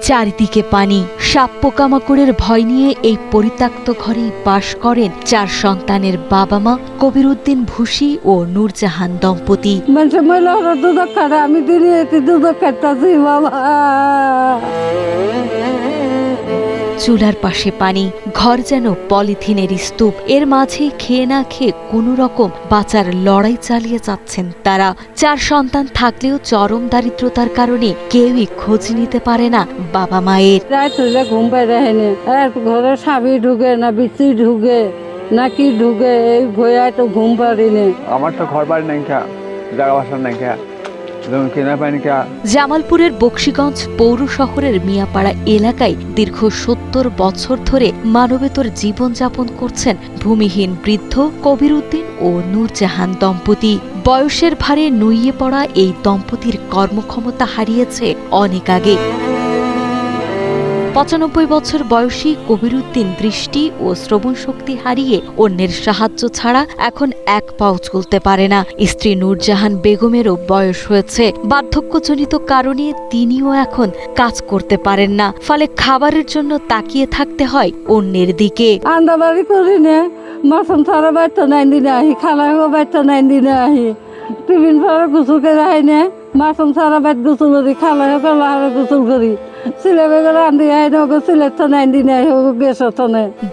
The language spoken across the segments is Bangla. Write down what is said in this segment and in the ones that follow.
চারিদিকে পানি, সাপ পোকামাকড়ের ভয় নিয়ে এই পরিত্যক্ত ঘরেই বাস করেন 4 সন্তানের বাবা মা কবির উদ্দিন ভুসি ও নূরজাহান দম্পতি। আমি চুলার পাশে পানি, ঘর যেন পলিথিনের স্তূপ। এর মাঝে খেয়ে না খেয়ে কোনো রকম বাঁচার লড়াই চালিয়ে যাচ্ছেন তারা। 4 সন্তান থাকলেও চরম দারিদ্রতার কারণে কেউই খোঁজ নিতে পারে না বাবা মায়ের। ঘুম পাই রাখেনি, ঘরে স্বামী ঢুকে না বিচি ঢুকে না কি ঢুকে, এই ভয়ে তো ঘুম পারিনি। আমার তো ঘর বাড়ি নাই, জায়গা বাসা নাই, জামালপুরের বকশীগঞ্জ পৌর শহরের মিয়াপাড়া এলাকায় দীর্ঘ 70 বছর ধরে মানবেতর জীবনযাপন করছেন ভূমিহীন বৃদ্ধ কবির উদ্দিন ও নূরজাহান দম্পতি। বয়সের ভারে নুইয়ে পড়া এই দম্পতির কর্মক্ষমতা হারিয়েছে অনেক আগে। 95 বছর বয়সী কবির উদ্দিন দৃষ্টি ও শ্রবণ শক্তি হারিয়ে অন্যের সাহায্য ছাড়া এখন এক পাও চলতে পারে না। স্ত্রী নূরজাহান বেগমেরও বয়স হয়েছে। বার্ধক্যজনিত কারণে তিনিও এখন কাজ করতে পারেন না, ফলে খাবারের জন্য তাকিয়ে থাকতে হয় অন্যের দিকে। আন্দাবাড়ি করি না, মাসুম সারা বাইতো নাই দিনে আহি, খালাও বাইতো নাই দিনে আহি, টিফিন পরে গোসল করে আহি না, মাসুম সারা বাইত গোসল করি, খালাও পেলা গোসল করি।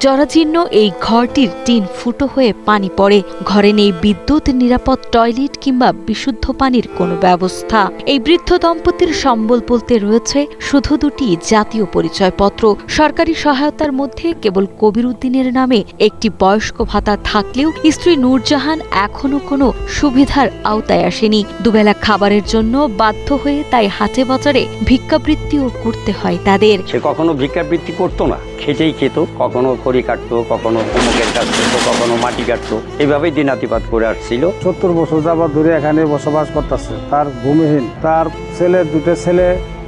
জরাজীর্ণ এই ঘরটির টিন ফুটো হয়ে পানি পড়ে। ঘরে নেই বিদ্যুৎ, নিরাপদ টয়লেট কিংবা বিশুদ্ধ পানির কোনো ব্যবস্থা। এই বৃদ্ধ দম্পতির সম্বল বলতে রয়েছে শুধু 2টি জাতীয় পরিচয়পত্র। সরকারি সহায়তার মধ্যে কেবল কবির উদ্দিনের নামে একটি বয়স্ক ভাতা থাকলেও স্ত্রী নূরজাহান এখনো কোনো সুবিধার আওতায় আসেনি। দুবেলা খাবারের জন্য বাধ্য হয়ে তাই হাটে বাজারে ভিক্ষাবৃত্তিও করতে হয় তাদের। সে কখনো ভিক্ষাবৃত্তি করতো না, খেটেই খেত, কখনো খড়ি কাটতো, কখনো কুমকের কাজ করতো, কখনো মাটি কাটতো, এইভাবেই দিনাতিপাত করে আসছিল। 70 বছর যাবত ধরে এখানে বসবাস করতেছে। তার ভূমিহীন, তার দুটো ছেলে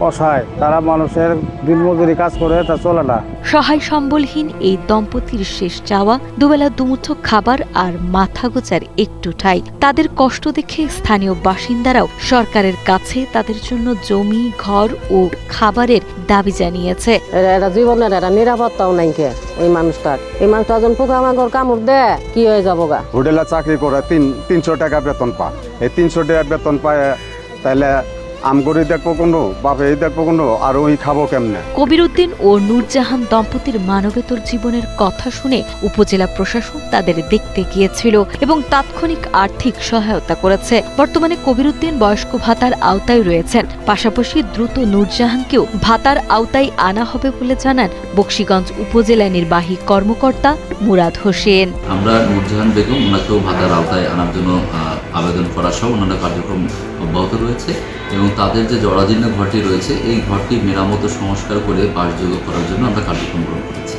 অসহায়, তারা মানুষের দিনমজুরি কাজ করে, তা চলে না। সহায় সম্বলহীন এই দম্পতির শেষ চাওয়া দুবেলা দুমুঠো খাবার আর মাথা গোজার একটু ঠাঁই। তাদের কষ্ট দেখে স্থানীয় বাসিন্দারাও সরকারের কাছে তাদের জন্য জমি, ঘর ও খাবারের দাবি জানিয়েছে। এরা জীবনের এরা নিরাপত্তাও নাই কে এই মানুষটার। এই মানুষটা যখন পোকামাকড় কামড় দেয় কি হয়ে যাবো গা। হোটেলে চাকরি করে 300 টাকা বেতন পায়। এই 300 টাকা বেতন পায়, তাইলে আমগরি দেখবো কোনো, বাপে দেখবো কোনো, আর ওই খাবো কেমনে? কবির উদ্দিন ও নূরজাহান দম্পতির মানবেতর জীবনের কথা শুনে উপজেলা প্রশাসন তাদের দেখতে গিয়েছিল এবং তাৎক্ষণিক আর্থিক সহায়তা করেছে। বর্তমানে কবির উদ্দিন বয়স্ক ভাতার আওতায় রয়েছেন। পাশাপাশি দ্রুত নূরজাহানকেও ভাতার আওতায় আনা হবে বলে জানান বকশীগঞ্জ উপজেলা নির্বাহী কর্মকর্তা মুরাদ হোসেন। আমরা নূরজাহান বেগম ওনাকেও ভাতার আওতায় আনার জন্য আবেদন করা সহ অন্যান্য কার্যক্রম অব্যাহত রয়েছে এবং তাদের যে জরাজীর্ণ ঘরটি রয়েছে এই ঘরটি মেরামত সংস্কার করে বাসযোগ্য করার জন্য আমরা কার্যক্রম গ্রহণ করেছি।